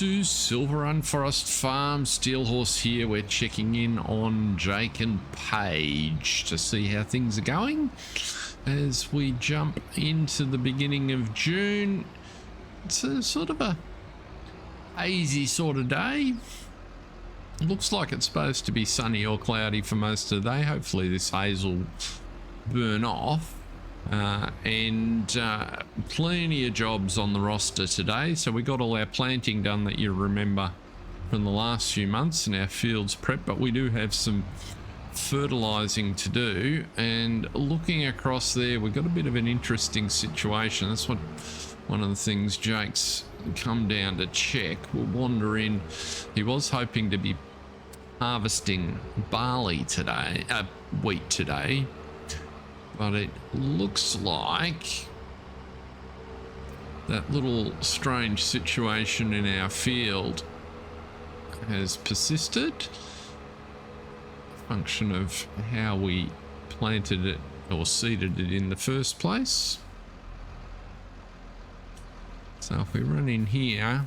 to Silverrun Forest Farm. Steelhorse here. We're checking in on Jake and Paige to see how things are going as we jump into the beginning of June. It's a sort of a hazy sort of day. Looks like it's supposed to be sunny or cloudy for most of the day. Hopefully this haze will burn off. And plenty of jobs on the roster today. So we got all our planting done that you remember from the last few months, and our fields prep, but we do have some fertilizing to do. And looking across there, we've got a bit of an interesting situation. That's what one of the things Jake's come down to check. We'll wander in. He was hoping to be harvesting barley today, wheat today, but it looks like that little strange situation in our field has persisted. A function of how we planted it or seeded it in the first place. So if we run in here,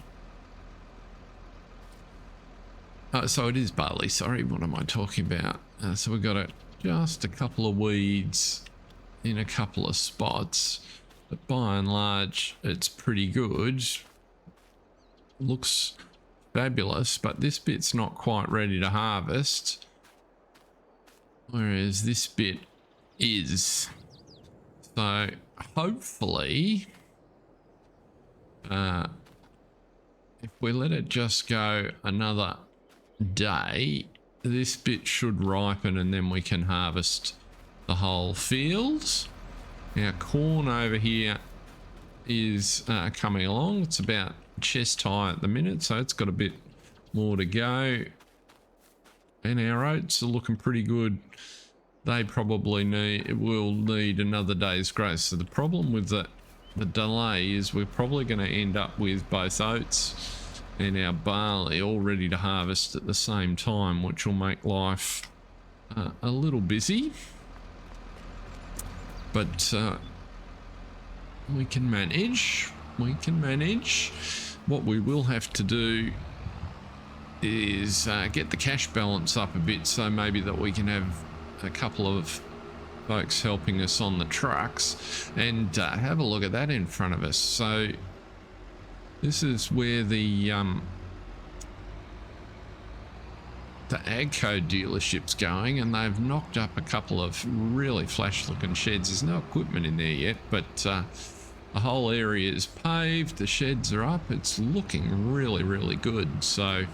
so it is barley, sorry, what am I talking about? So we've got just a couple of weeds in a couple of spots, but by and large it's pretty good. Looks fabulous, but this bit's not quite ready to harvest, whereas this bit is. So hopefully if we let it just go another day, this bit should ripen and then we can harvest the whole field. Our corn over here is coming along. It's about chest high at the minute, so it's got a bit more to go. And our oats are looking pretty good. They probably will need another day's growth. So the problem with the delay is we're probably going to end up with both oats and our barley all ready to harvest at the same time, which will make life a little busy. But we can manage. What we will have to do is get the cash balance up a bit, so maybe that we can have a couple of folks helping us on the trucks, and have a look at that in front of us. So this is where the Agco dealership's going, and they've knocked up a couple of really flash looking sheds. There's no equipment in there yet, but the whole area is paved, the sheds are up, it's looking really good. So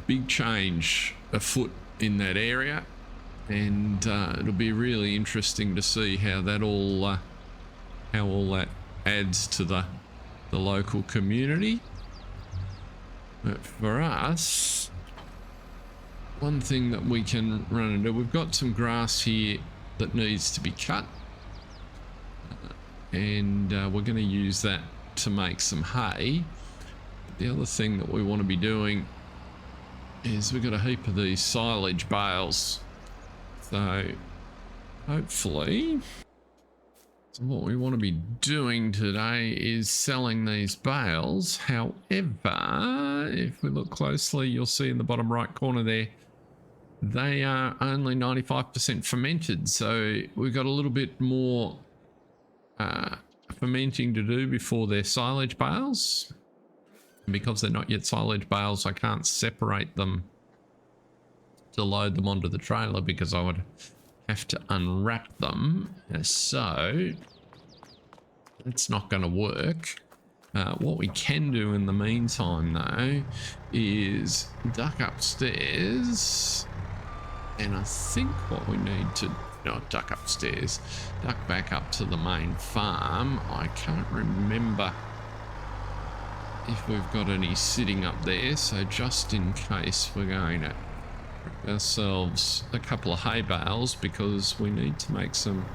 big change afoot in that area, and it'll be really interesting to see how that all that adds to the local community. But for us, one thing that we can run into, we've got some grass here that needs to be cut, and we're going to use that to make some hay. The other thing that we want to be doing is we've got a heap of these silage bales, so hopefully, so what we want to be doing today is selling these bales. However, if we look closely, you'll see in the bottom right corner there, they are only 95% fermented, so we've got a little bit more fermenting to do before they're silage bales. And because they're not yet silage bales, I can't separate them to load them onto the trailer because I would have to unwrap them. So that's not going to work. What we can do in the meantime though is duck upstairs, and I think what we need to not duck upstairs, duck back up to the main farm. I can't remember if we've got any sitting up there, so just in case, we're going to grab ourselves a couple of hay bales because we need to make some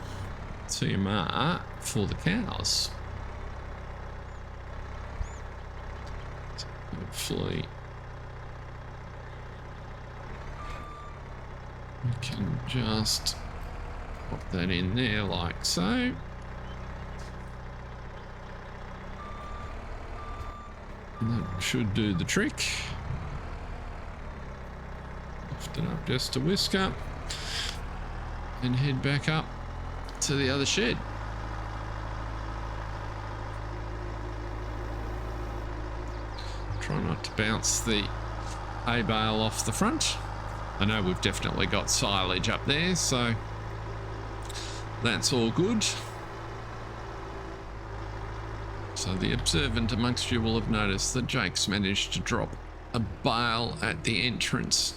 TMR for the cows. So hopefully we can just pop that in there like so. That should do the trick. Lift it up just a whisker and head back up to the other shed. Try not to bounce the hay bale off the front. I know we've definitely got silage up there, so that's all good. So the observant amongst you will have noticed that Jake's managed to drop a bale at the entrance.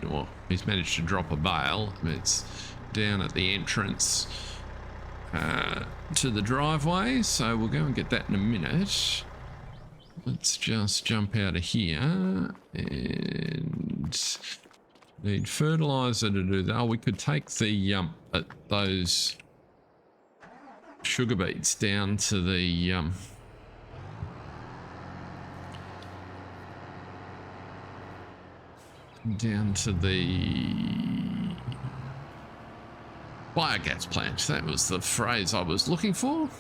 Well, he's managed to drop a bale. It's down at the entrance to the driveway, so we'll go and get that in a minute. Let's just jump out of here and need fertilizer to do that. Oh, we could take the those sugar beets down to the biogas plant. That was the phrase I was looking for.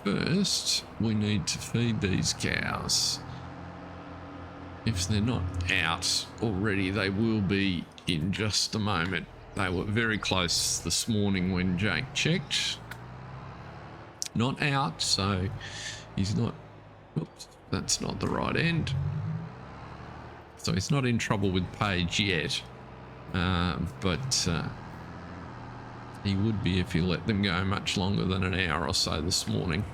First, we need to feed these cows. If they're not out already, they will be in just a moment. They were very close this morning when Jake checked. Not out, so he's not... Oops, that's not the right end. So he's not in trouble with Paige yet. But he would be if you let them go much longer than an hour or so this morning.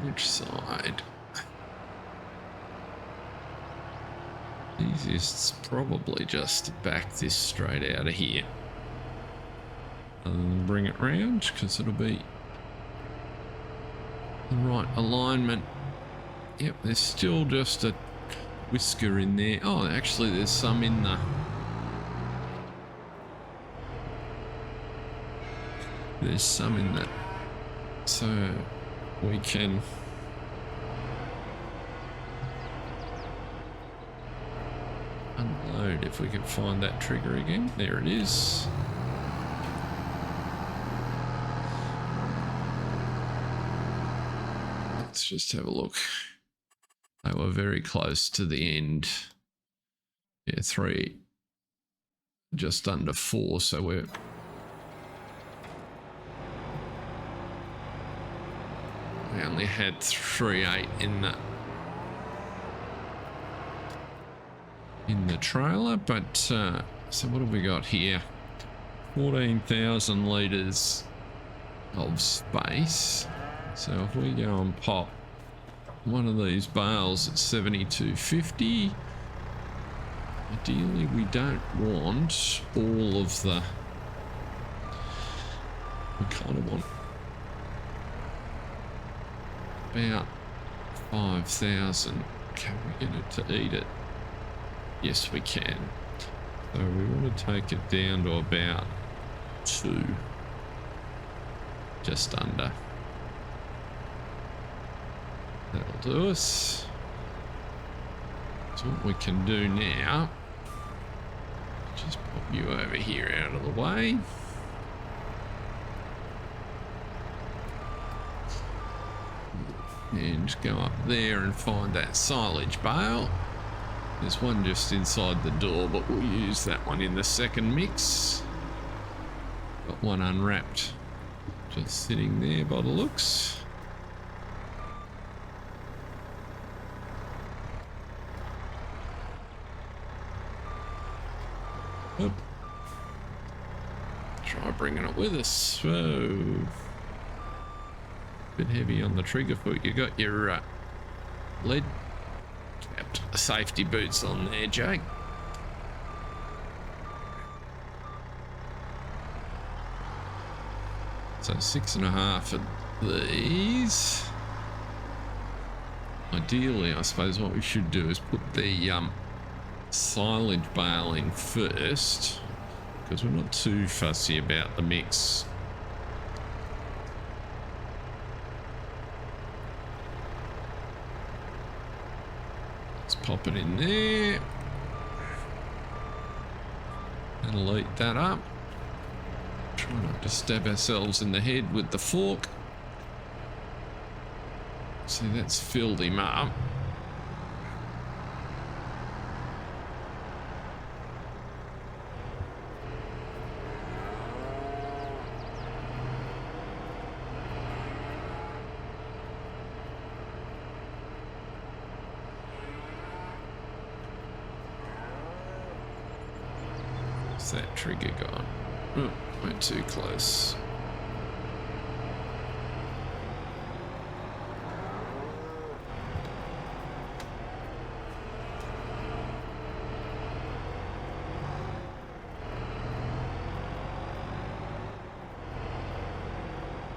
Which side? Easiest's probably just to back this straight out of here and bring it round, because it'll be the right alignment. Yep, there's still just a whisker in there. Oh, actually there's some in the... There's some in that. So we can... unload if we can find that trigger again. There it is. Let's just have a look. They were very close to the end. Yeah, 3, just under 4, so we only had 3/8 in the trailer, but so what have we got here? 14,000 litres of space. So if we go and pop one of these bales at 72.50, ideally we don't want all of the... We kind of want about 5,000. Can we get it to eat it? Yes, we can. So we want to take it down to about 2. Just under. That'll do us. So what we can do now, just pop you over here out of the way. And go up there and find that silage bale. There's one just inside the door, but we'll use that one in the second mix. Got one unwrapped, just sitting there by the looks. Oop. Try bringing it with us. Whoa. Bit heavy on the trigger foot. You got your lead safety boots on there, Jake. So 6.5 of these. Ideally, I suppose what we should do is put the silage bale in first, because we're not too fussy about the mix. Pop it in there. That'll eat that up. Try not to stab ourselves in the head with the fork. See, that's filled him up. Where's that trigger gone? Oh, went too close.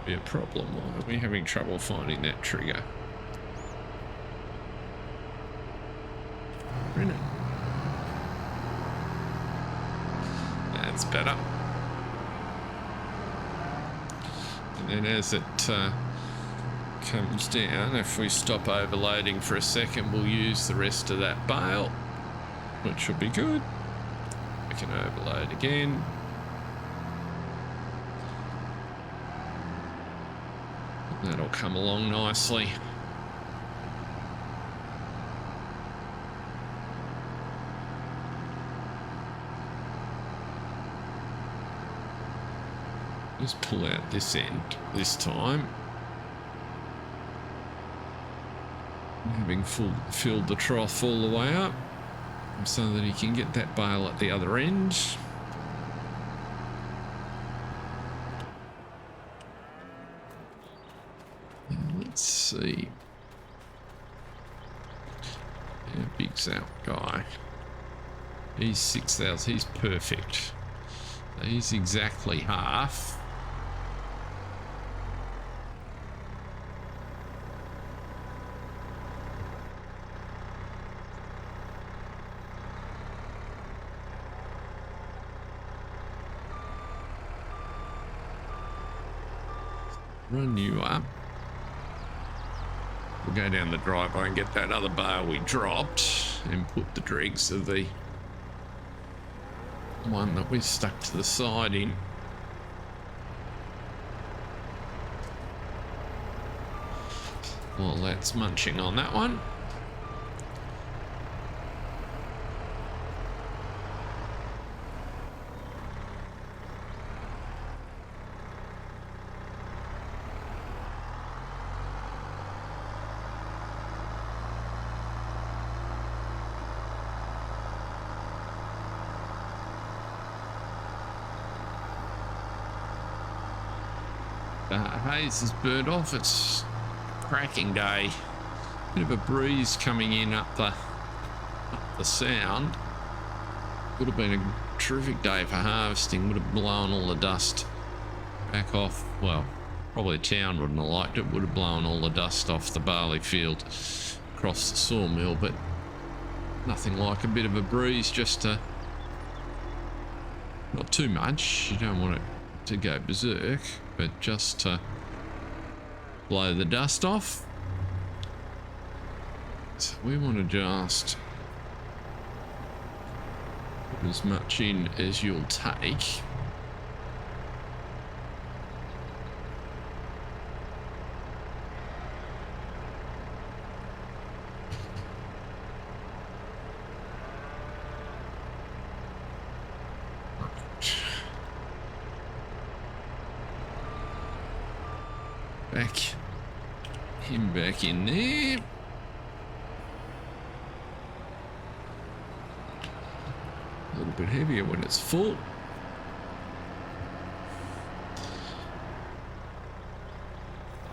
Be a problem. Why are we having trouble finding that trigger? Brilliant. That's better. And then as it comes down, if we stop overloading for a second, we'll use the rest of that bale, which will be good. We can overload again. That'll come along nicely. Just pull out this end this time. Having filled the trough all the way up so that he can get that bale at the other end. Let's see. How big's that guy? He's 6,000. He's perfect. He's exactly half. Run you up. We'll go down the driveway and get that other bale we dropped and put the dregs of the one that we stuck to the side in. Well, that's munching on that one. Haze has burned off. It's cracking day. Bit of a breeze coming in up the sound. Would have been a terrific day for harvesting. Would have blown all the dust back off. Well, probably the town wouldn't have liked it. Would have blown all the dust off the barley field across the sawmill, but nothing like a bit of a breeze, just to, not too much. You don't want it to go berserk, but just to blow the dust off. So we want to just put as much in as you'll take. Back in there. A little bit heavier when it's full.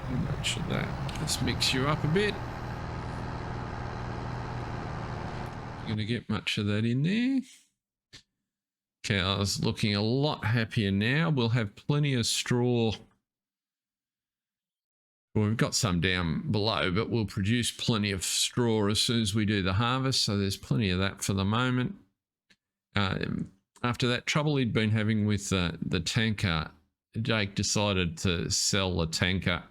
How much of that? Let's mix you up a bit. You're going to get much of that in there. Cow's looking a lot happier now. We'll have plenty of straw. Well, we've got some down below, but we'll produce plenty of straw as soon as we do the harvest. So there's plenty of that for the moment. After that trouble he'd been having with the tanker, Jake decided to sell the tanker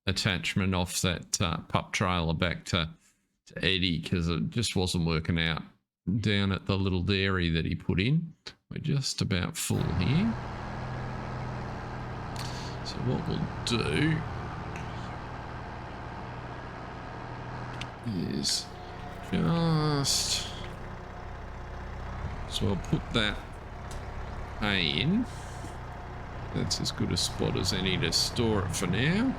attachment off that pup trailer back to Eddie, because it just wasn't working out down at the little dairy that he put in. We're just about full here. So what we'll do is just, so I'll put that hay in. That's as good a spot as any to store it for now.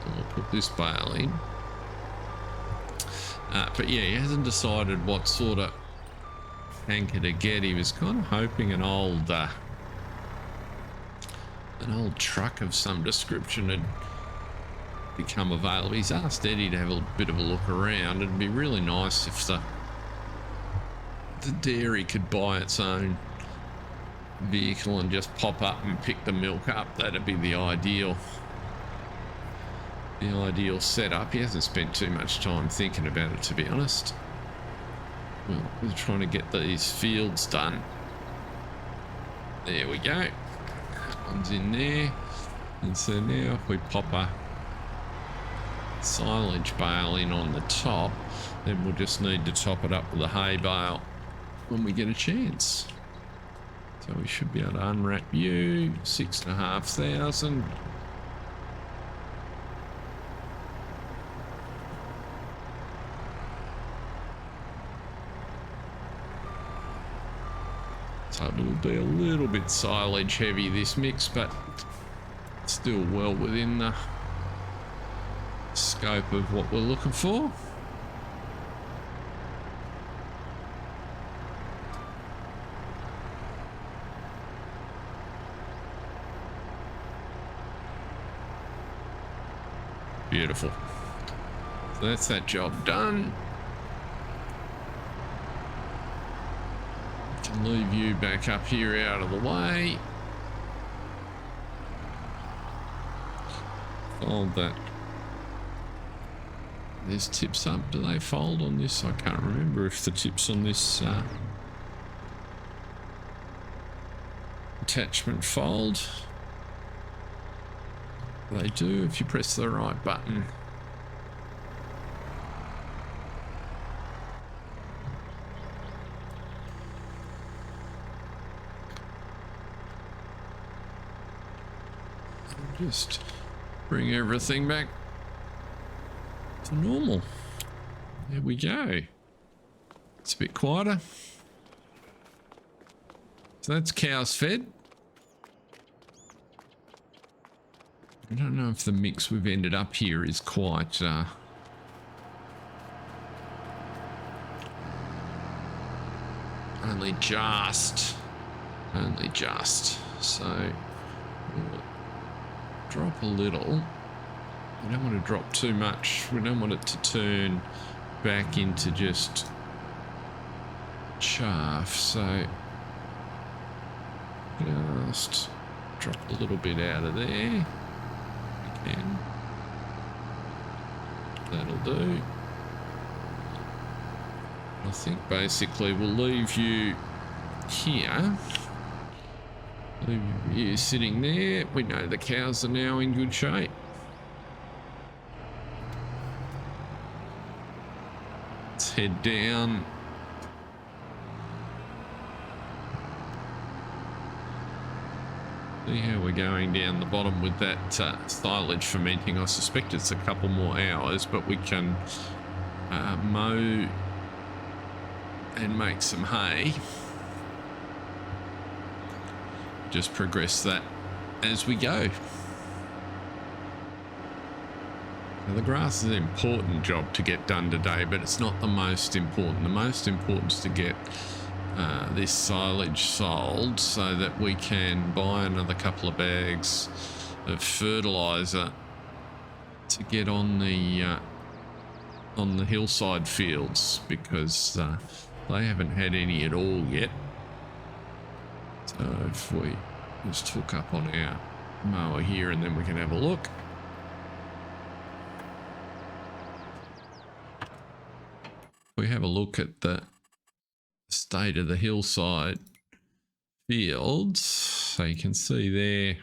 I'll put this bale in. But yeah, he hasn't decided what sort of anchor to get. He was kind of hoping an old truck of some description had become available. He's asked Eddie to have a bit of a look around. It'd be really nice if the dairy could buy its own vehicle and just pop up and pick the milk up. That'd be the ideal setup. He hasn't spent too much time thinking about it, to be honest. Well, we're trying to get these fields done. There we go. That one's in there. And so now if we pop a silage bale in on the top, then we'll just need to top it up with a hay bale when we get a chance. So we should be able to unwrap you. 6,500. So it'll be a little bit silage heavy, this mix, but still well within the scope of what we're looking for. Beautiful. So that's that job done. Can leave you back up here out of the way. Fold that. There's tips up. Do they fold on this? I can't remember if the tips on this attachment fold. They do if you press the right button. Just bring everything back to normal. There we go. It's a bit quieter. So that's cows fed. I don't know if the mix we've ended up here is quite only just. So we'll drop a little. We don't want to drop too much. We don't want it to turn back into just chaff. So just drop a little bit out of there. And that'll do. I think basically we'll leave you here. Leave you sitting there. We know the cows are now in good shape. Let's head down. See how we're going down the bottom with that silage fermenting. I suspect it's a couple more hours, but we can mow and make some hay. Just progress that as we go. Now, the grass is an important job to get done today, but it's not the most important. The most important is to get this silage sold so that we can buy another couple of bags of fertilizer to get on the hillside fields, because they haven't had any at all yet. So if we just hook up on our mower here and then we can have a look. We have a look at the state of the hillside fields, so you can see there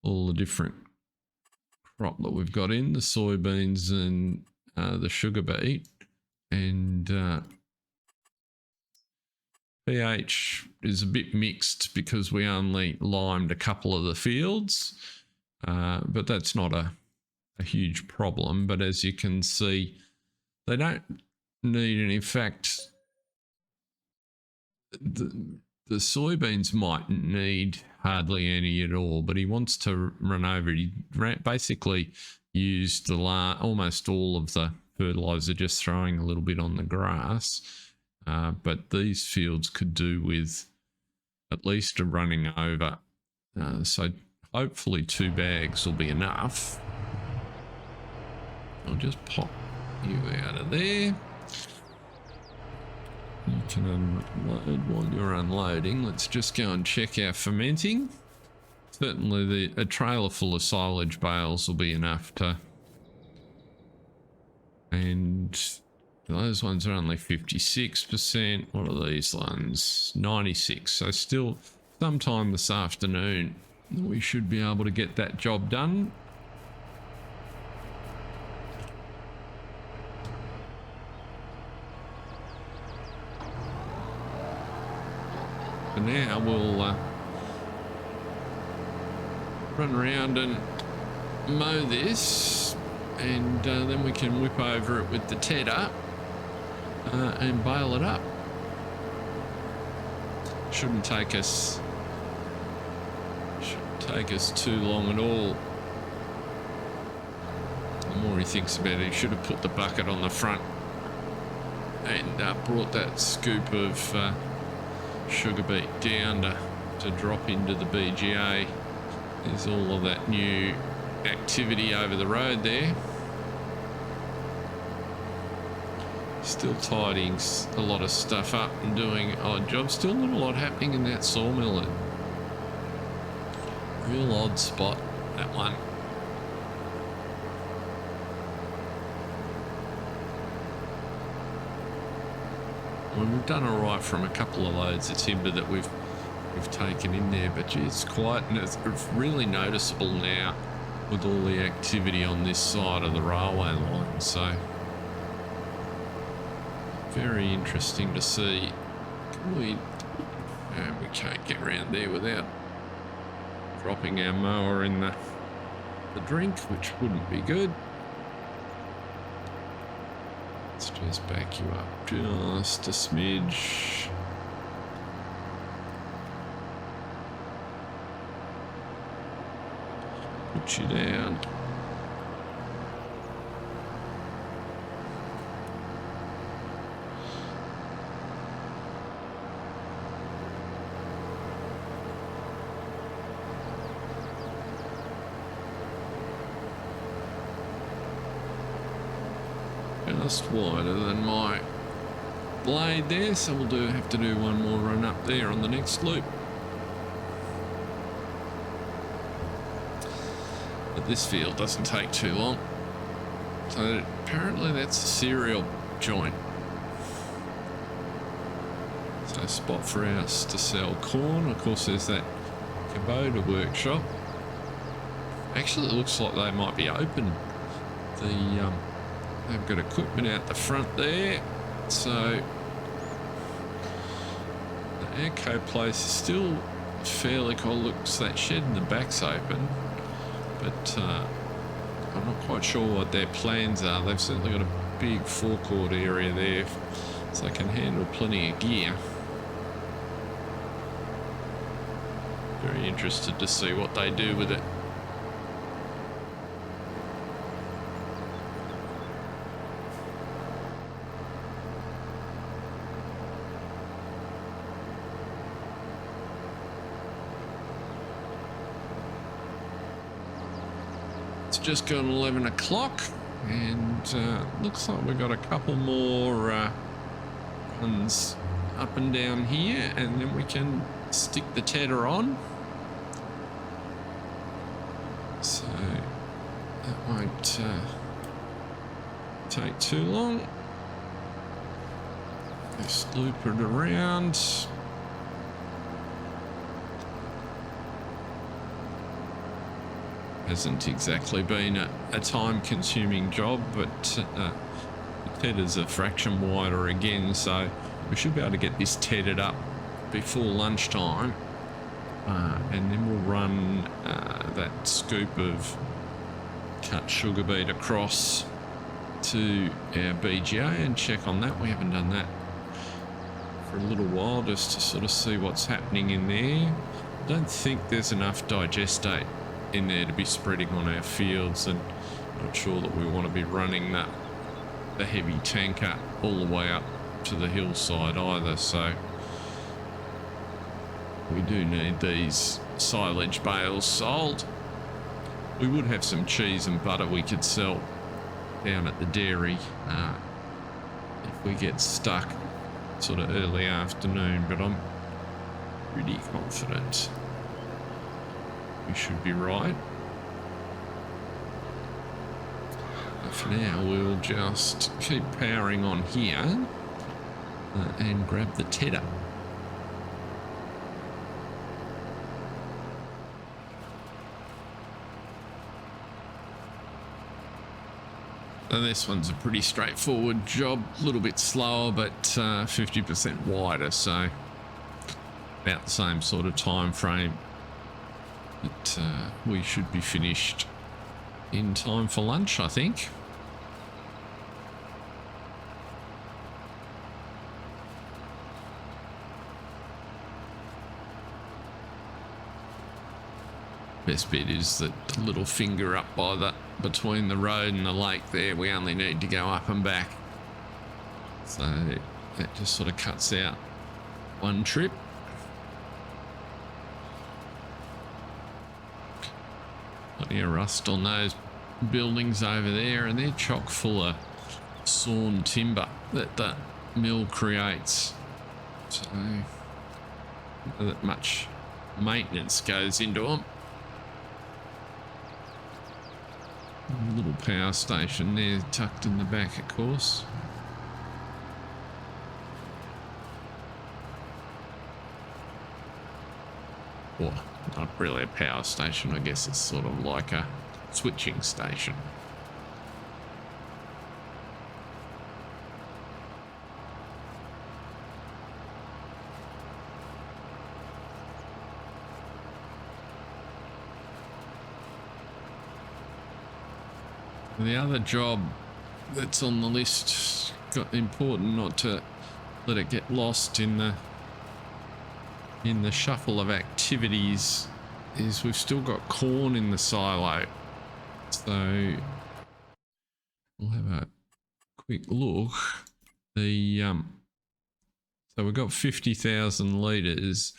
all the different crop that we've got in, the soybeans and the sugar beet, and pH is a bit mixed because we only limed a couple of the fields, but that's not a huge problem. But as you can see, they don't need, and in fact, the soybeans might need hardly any at all, but he wants to run over. He basically used almost all of the fertilizer, just throwing a little bit on the grass. But these fields could do with at least a running over. So hopefully 2 bags will be enough. I'll just pop you out of there. You can unload while you're unloading. Let's just go and check our fermenting. Certainly a trailer full of silage bales will be enough to... And those ones are only 56%. What are these ones? 96. So still sometime this afternoon we should be able to get that job done. For now we'll run around and mow this, and then we can whip over it with the tedder and bale it up. Shouldn't take us too long at all. The more he thinks about it, he should have put the bucket on the front and brought that scoop of sugar beet down to drop into the BGA. There's all of that new activity over the road there. Still tidying a lot of stuff up and doing odd jobs. Still not a lot happening in that sawmill. Real odd spot, that one. Well, we've done all right from a couple of loads of timber that we've taken in there, but gee, it's quiet, and it's really noticeable now with all the activity on this side of the railway line. So very interesting to see. We can't get around there without dropping our mower in the drink, which wouldn't be good. Let's just back you up just a smidge. Put you down. Just wider than my blade there, so we'll have to do one more run up there on the next loop. But this field doesn't take too long. So apparently that's a cereal joint. So a spot for us to sell corn. Of course there's that Kubota workshop. Actually it looks like they might be open. They've got equipment out the front there, so the Echo place is still fairly cool. Looks, that shed in the back's open, but I'm not quite sure what their plans are. They've certainly got a big forecourt area there, so they can handle plenty of gear. Very interested to see what they do with it. Just gone 11 o'clock, and looks like we've got a couple more runs up and down here, and then we can stick the tedder on. So that won't take too long. Just loop it around. Hasn't exactly been a time-consuming job, but the tedder's a fraction wider again, so we should be able to get this tedded up before lunchtime, and then we'll run that scoop of cut sugar beet across to our BGA and check on that. We haven't done that for a little while, just to sort of see what's happening in there. I don't think there's enough digestate in there to be spreading on our fields, and not sure that we want to be running the heavy tanker all the way up to the hillside either, so we do need these silage bales sold. We would have some cheese and butter we could sell down at the dairy if we get stuck sort of early afternoon, but I'm pretty confident we should be right. But for now, we'll just keep powering on here and grab the tedder. And this one's a pretty straightforward job, a little bit slower, but 50% wider, so about the same sort of time frame. But we should be finished in time for lunch, I think. Best bit is that the little finger up by between the road and the lake there, we only need to go up and back. So that just sort of cuts out one trip. Plenty of rust on those buildings over there, and they're chock full of sawn timber that the mill creates. So not that much maintenance goes into them. A little power station there tucked in the back, of course. Well, not really a power station, I guess it's sort of like a switching station. The other job that's on the list, got important not to let it get lost in the shuffle of activities, is we've still got corn in the silo. So we'll have a quick look. So we've got 50,000 litres.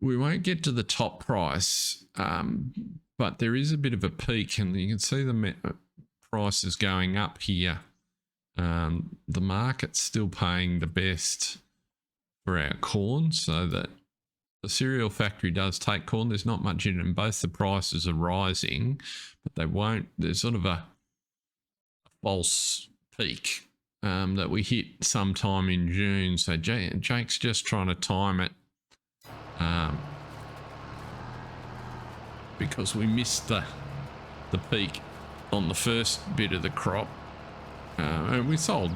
We won't get to the top price, but there is a bit of a peak, and you can see the price is going up here. The market's still paying the best for our corn, so that the cereal factory does take corn. There's not much in it, and both the prices are rising, but they won't. There's sort of a false peak that we hit sometime in June. So Jake's just trying to time it, because we missed the peak on the first bit of the crop, and we sold,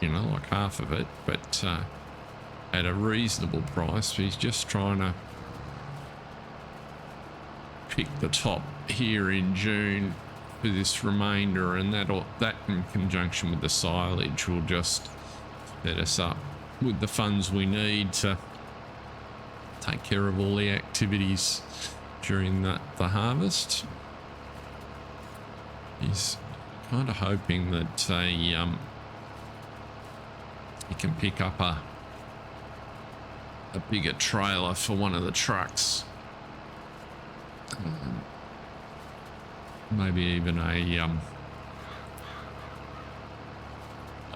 like half of it, but at a reasonable price. He's just trying to pick the top here in June for this remainder, and that in conjunction with the silage will just set us up with the funds we need to take care of all the activities during the harvest. He's kind of hoping that he can pick up a bigger trailer for one of the trucks, maybe even a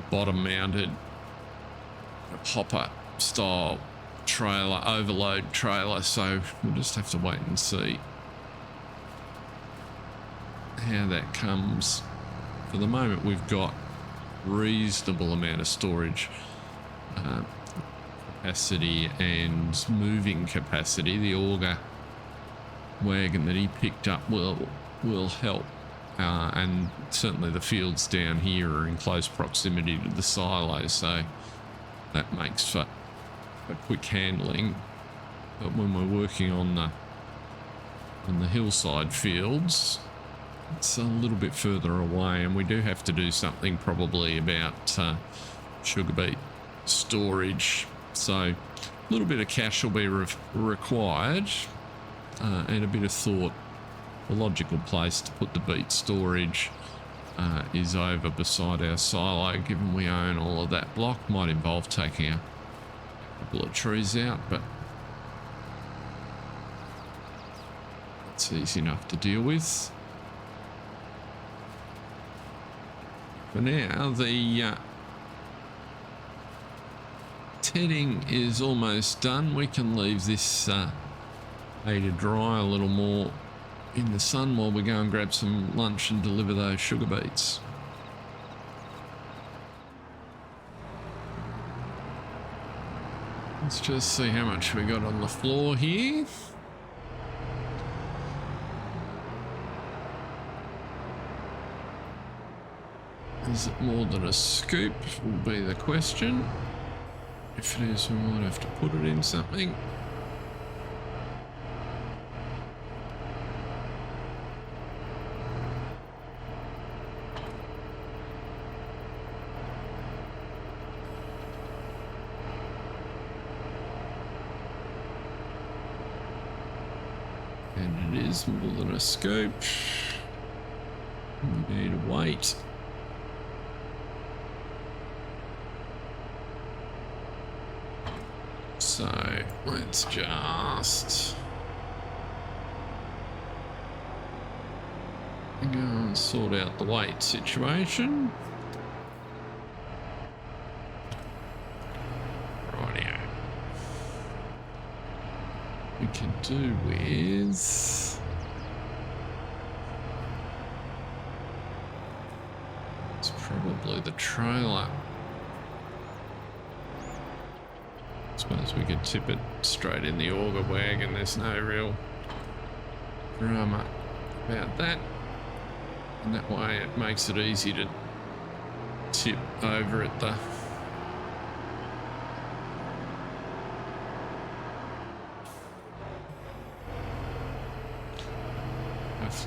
bottom mounted hopper style trailer, overload trailer. So we'll just have to wait and see how that comes. For the moment, we've got reasonable amount of storage capacity and moving capacity. The auger wagon that he picked up will will help. And certainly the fields down here are in close proximity to the silo, so that makes for a quick handling. But when we're working on the hillside fields, it's a little bit further away, and we do have to do something probably about sugar beet storage. So a little bit of cash will be required, and a bit of thought. The logical place to put the beet storage is over beside our silo, given we own all of that block. Might involve taking a couple of trees out, but it's easy enough to deal with. For now, the tedding is almost done. We can leave this hay to dry a little more in the sun while we go and grab some lunch and deliver those sugar beets. Let's just see how much we got on the floor here. Is it more than a scoop will be the question. If it is, we might have to put it in something. And it is more than a scoop. We need a weight. So let's just go and sort out the weight situation. Rightio. We can do with it's probably the trailer. I suppose we could tip it straight in the auger wagon. There's no real drama about that. And that way it makes it easy to tip over at the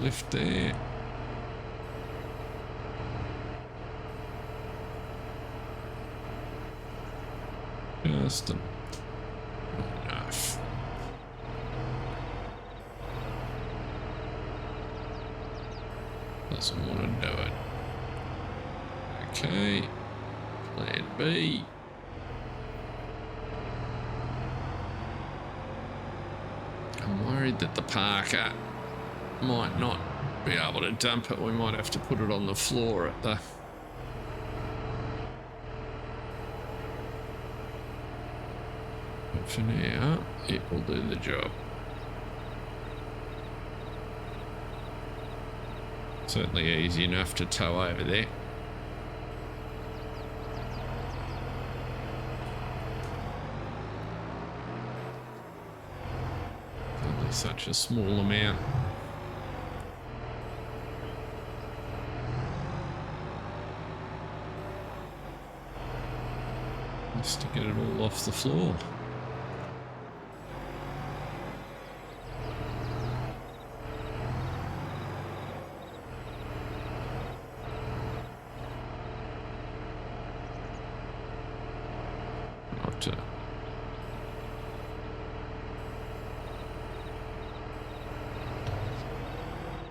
lift there. Just enough. Doesn't want to do it. Okay. Plan B. I'm worried that the Parker might not be able to dump it. We might have to put it on the floor at the for now, it will do the job. Certainly easy enough to tow over there. Only such a small amount. Just to get it all off the floor.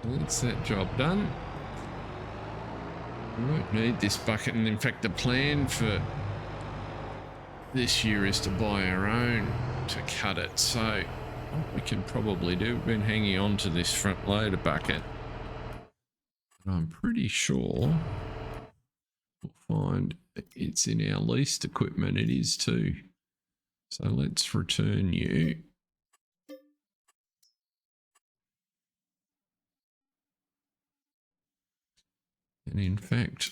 That's that job done. We won't need this bucket, and in fact the plan for this year is to buy our own to cut it. So what we can probably do, we've been hanging on to this front loader bucket. And I'm pretty sure we'll find it's in our leased equipment. It is too. So let's return you. And in fact,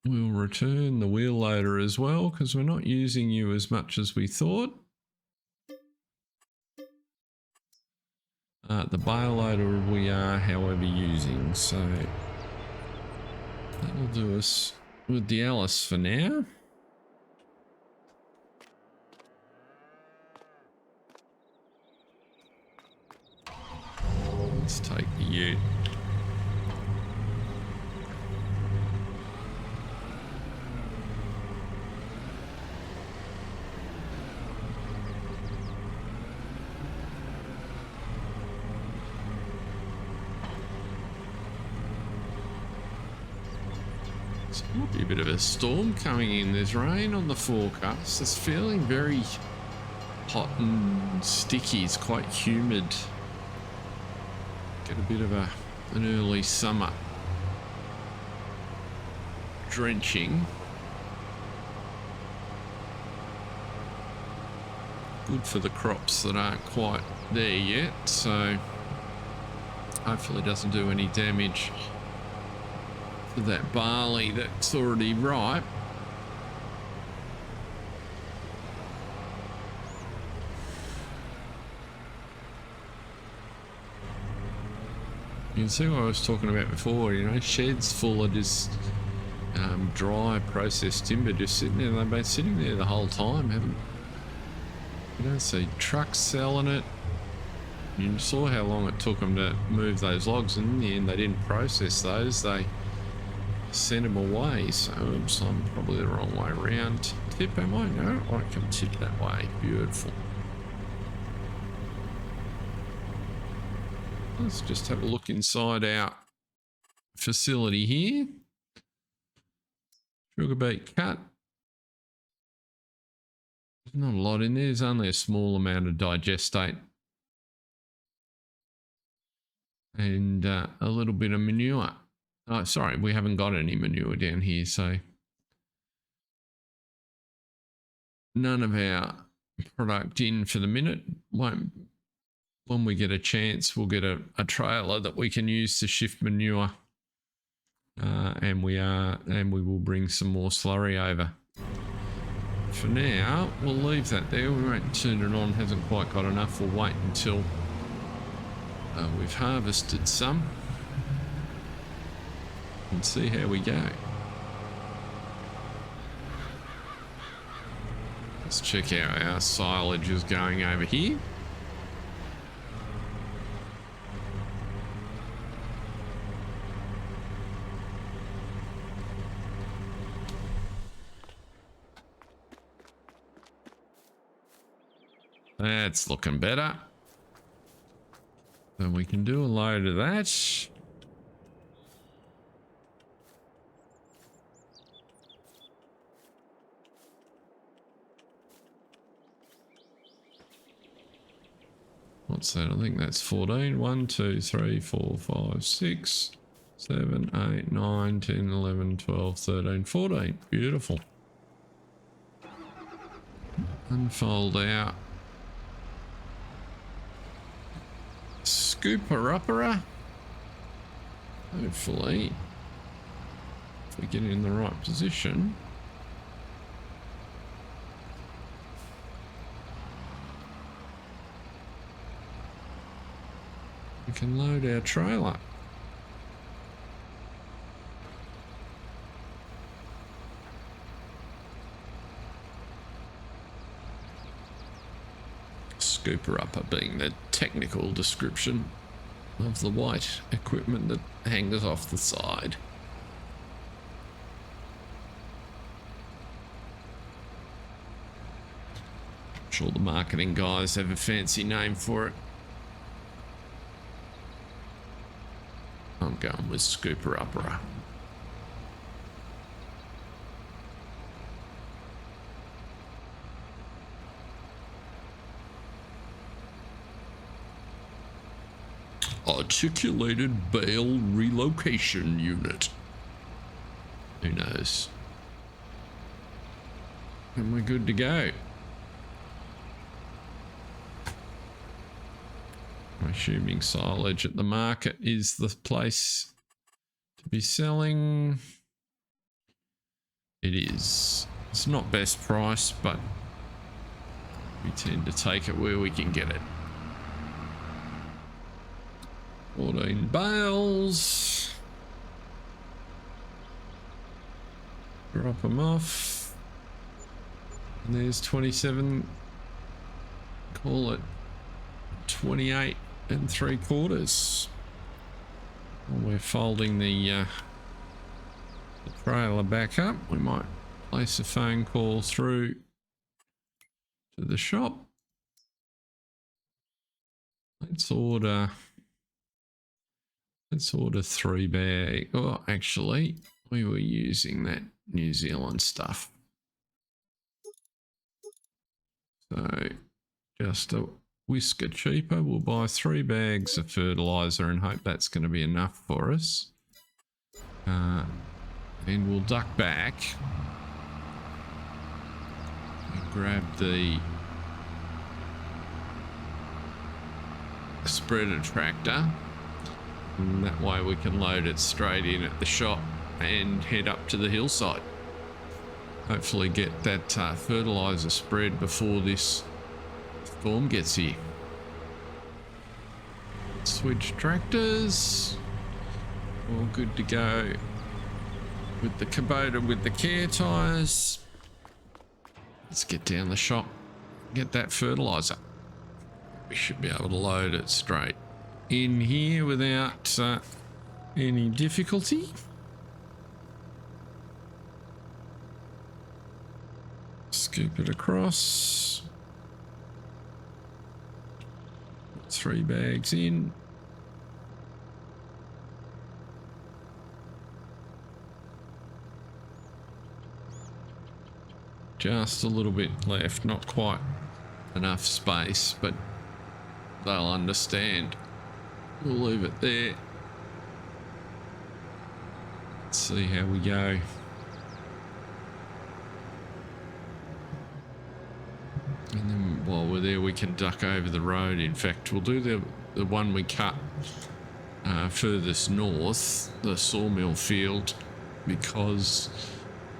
we'll return the wheel loader as well, because we're not using you as much as we thought. The bale loader we are, however, using. So that'll do us with the Allis for now. Let's take the ute. There might be a bit of a storm coming in. There's rain on the forecast. It's feeling very hot and sticky. It's quite humid. Get a bit of an early summer drenching. Good for the crops that aren't quite there yet, so hopefully it doesn't do any damage to that barley that's already ripe. You can see what I was talking about before, you know, sheds full of just dry processed timber just sitting there. They've been sitting there the whole time, you don't see trucks selling it. You saw how long it took them to move those logs, and in the end they didn't process those, they sent them away. So oops, I'm probably the wrong way around. Tip, am I? No, I can tip that way. Beautiful. Let's just have a look inside our facility here. Sugar beet cut. There's not a lot in there. There's only a small amount of digestate and a little bit of manure. Oh, sorry, we haven't got any manure down here, so none of our product in for the minute. Won't. When we get a chance, we'll get a trailer that we can use to shift manure, and we will bring some more slurry over. For now, we'll leave that there. We won't turn it on. Hasn't quite got enough. We'll wait until we've harvested some and see how we go. Let's check how our silage is going over here. That's looking better. So we can do a load of that. What's that? I think that's 14. 1, 2, 3, 4, 5, 6, 7, 8, 9, 10, 11, 12, 13, 14. Beautiful. Unfold out. Scooper-uppera. Hopefully, if we get in the right position. We can load our trailer. Scooper-upper being the technical description of the white equipment that hangs off the side. I'm sure the marketing guys have a fancy name for it. I'm going with Scooper-uppera. Articulated bale relocation unit. Who knows? And we're good to go. I'm assuming silage at the market is the place to be selling. It is. It's not best price, but we tend to take it where we can get it. 14 bales. Drop them off. And there's 27. Call it 28 3/4. We're folding the trailer back up. We might place a phone call through to the shop. Let's order 3 bag. Oh, actually, we were using that New Zealand stuff. So just a whisker cheaper. We'll buy 3 bags of fertilizer and hope that's going to be enough for us. And we'll duck back and grab the spreader tractor, and that way we can load it straight in at the shop and head up to the hillside. Hopefully get that fertilizer spread before this storm gets here. Switch tractors, all good to go with the Kubota with the care tires. Let's get down the shop, get that fertilizer. We should be able to load it straight in here without any difficulty. Scoop it across. 3 bags in. Just a little bit left, not quite enough space, but they'll understand. We'll leave it there. Let's see how we go. And then while we're there, we can duck over the road. In fact, we'll do the one we cut furthest north, the sawmill field, because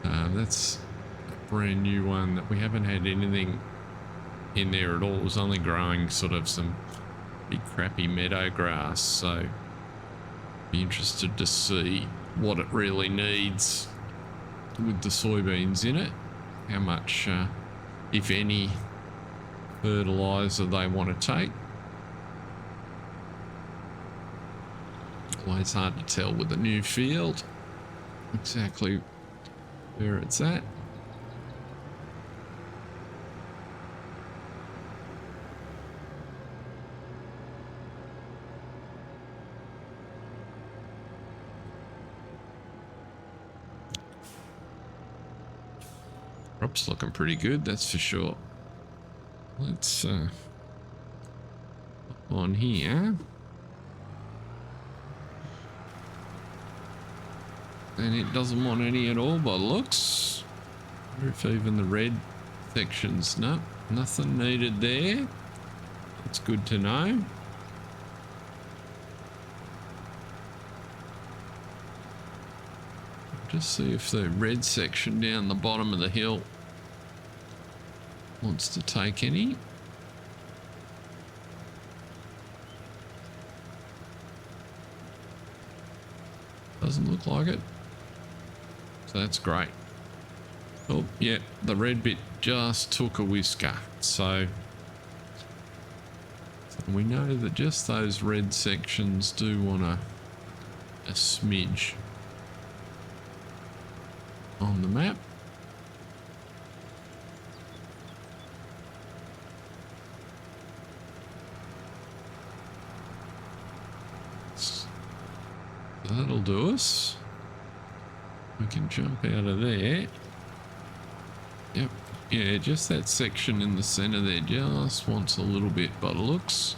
that's a brand new one that we haven't had anything in there at all. It was only growing sort of some big crappy meadow grass, so be interested to see what it really needs with the soybeans in it, how much if any fertilizer they want to take. Always hard to tell with a new field exactly where it's at. Crop's looking pretty good, that's for sure. Let's on here, and it doesn't want any at all by looks. I wonder if even the red sections, no, nothing needed there. That's good to know. Just see if the red section down the bottom of the hill wants to take any. Doesn't look like it. So that's great. Oh, yeah, the red bit just took a whisker. So we know that just those red sections do want a smidge on the map. So that'll do us. We can jump out of there. Yep. Yeah, just that section in the center there just wants a little bit by the looks.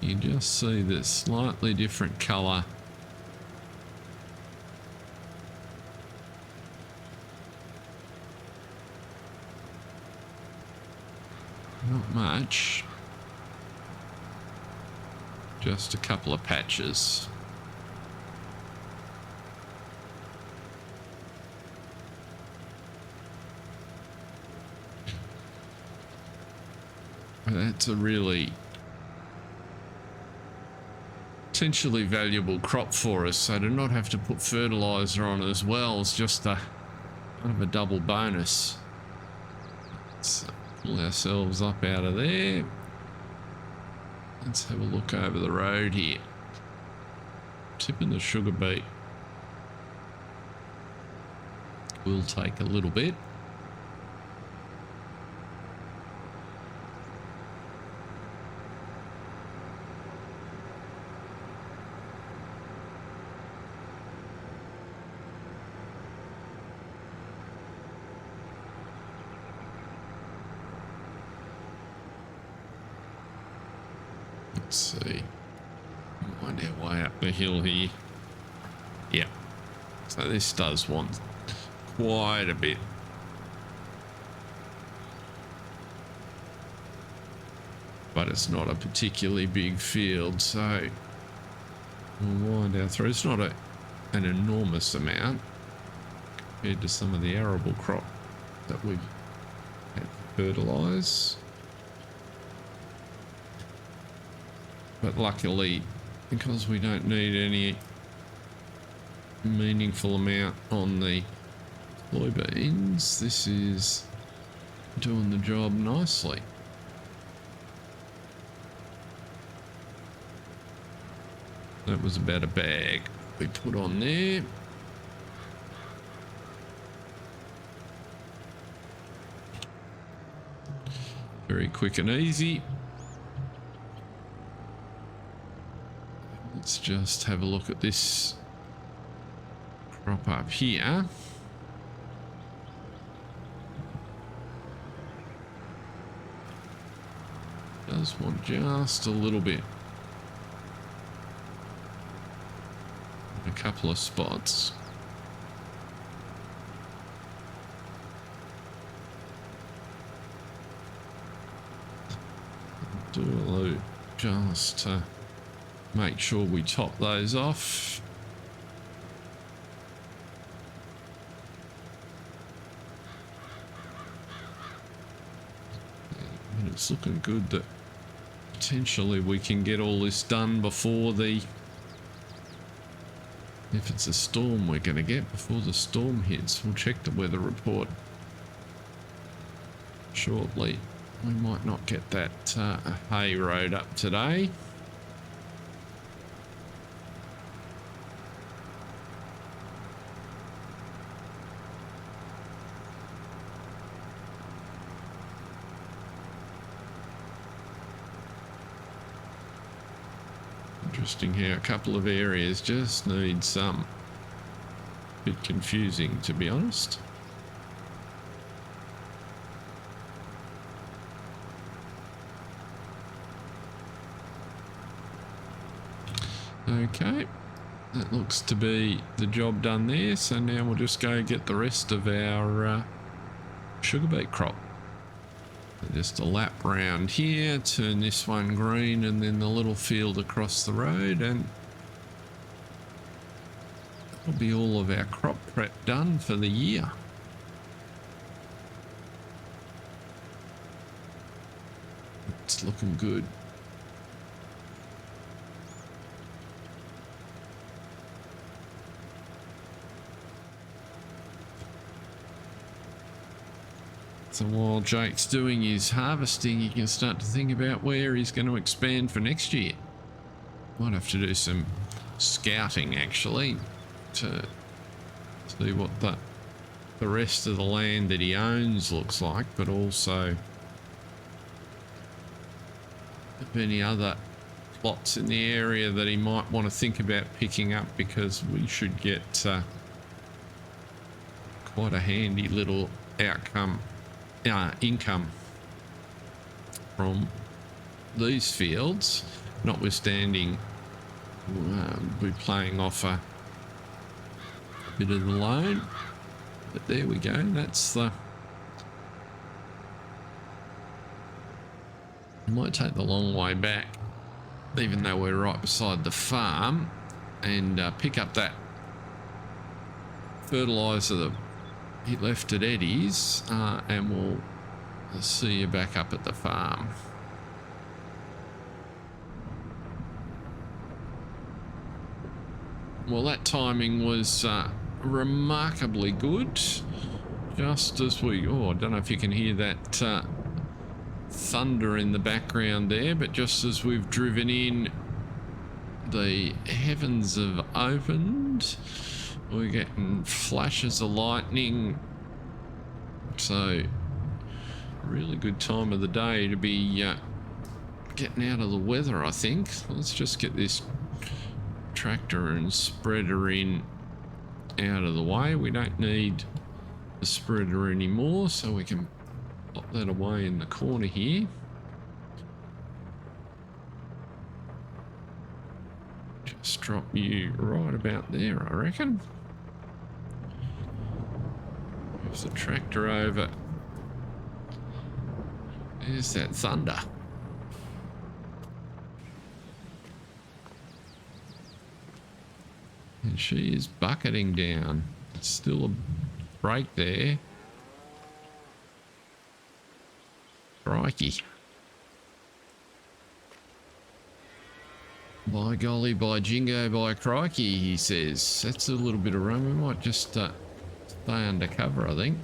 You just see this slightly different color. Not much. Just a couple of patches. That's a really potentially valuable crop for us, so to not have to put fertilizer on as well is just a kind of a double bonus. Let's pull ourselves up out of there. Let's have a look over the road here. Tipping the sugar beet will take a little bit. Let's see. Wind our way up the hill here. Yeah. So this does want quite a bit. But it's not a particularly big field, so we'll wind our through. It's not an enormous amount compared to some of the arable crop that we've had to fertilise. But luckily, because we don't need any meaningful amount on the soybeans, this is doing the job nicely. That was about a bag we put on there. Very quick and easy. Let's just have a look at this crop up here. Does want just a little bit. A couple of spots. Do a loop just to make sure we top those off. And it's looking good that potentially we can get all this done before the, if it's a storm we're going to get, before the storm hits. We'll check the weather report shortly. We might not get that hay road up today. Interesting how a couple of areas just need some. Bit confusing, to be honest. Okay, that looks to be the job done there. So now we'll just go get the rest of our sugar beet crop. Just a lap round here, turn this one green, and then the little field across the road, and that'll be all of our crop prep done for the year. It's looking good. So while Jake's doing his harvesting, he can start to think about where he's going to expand for next year. Might have to do some scouting actually to see what the rest of the land that he owns looks like, but also if any other plots in the area that he might want to think about picking up, because we should get quite a handy little income from these fields, notwithstanding we're playing off a bit of the loan. But there we go, that's the, we might take the long way back even though we're right beside the farm, and pick up that fertilizer that he left at Eddie's, and we'll see you back up at the farm. Well, that timing was remarkably good. Just as we... Oh, I don't know if you can hear that thunder in the background there, but just as we've driven in, the heavens have opened. We're getting flashes of lightning. So, really good time of the day to be getting out of the weather, I think. Let's just get this tractor and spreader in out of the way. We don't need the spreader anymore, so we can pop that away in the corner here. Just drop you right about there, I reckon. Move the tractor over. There's that thunder. And she is bucketing down. It's still a break there. Crikey. By golly, by jingo, by crikey, he says. That's a little bit of rain. We might just stay under cover, I think.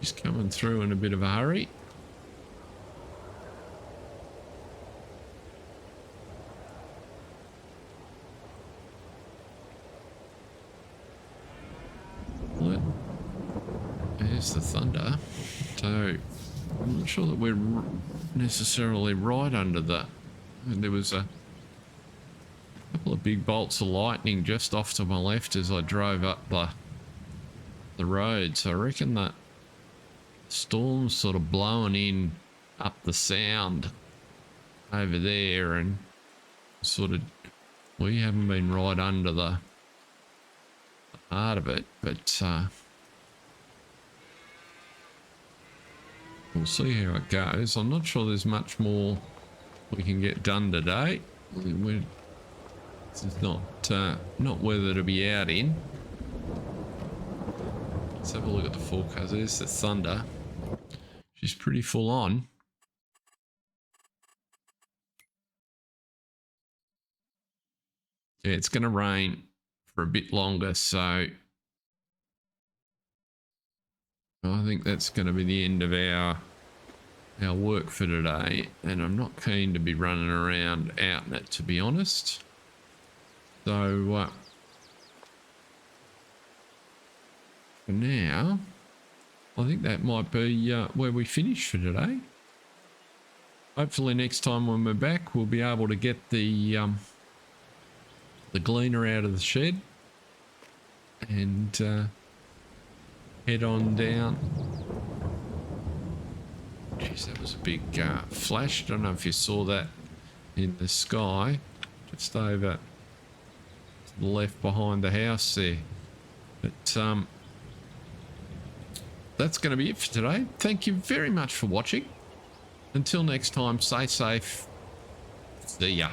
He's coming through in a bit of a hurry. There's the thunder. So I'm not sure that we're necessarily right under the... There was a couple of big bolts of lightning just off to my left as I drove up the road. So I reckon that storm's sort of blowing in up the sound over there, and sort of we haven't been right under the heart of it, but we'll see how it goes. I'm not sure there's much more we can get done today. This is not weather to be out in. Let's have a look at the forecast. There's the thunder. She's pretty full on. Yeah, it's going to rain for a bit longer, so I think that's going to be the end of our work for today, and I'm not keen to be running around out in it, to be honest. So for now, I think that might be where we finish for today. Hopefully next time when we're back, we'll be able to get the Gleaner out of the shed and head on down. Jeez, that was a big flash. Don't know if you saw that in the sky, just over to the left behind the house there. But that's going to be it for today. Thank you very much for watching. Until next time, stay safe. See ya.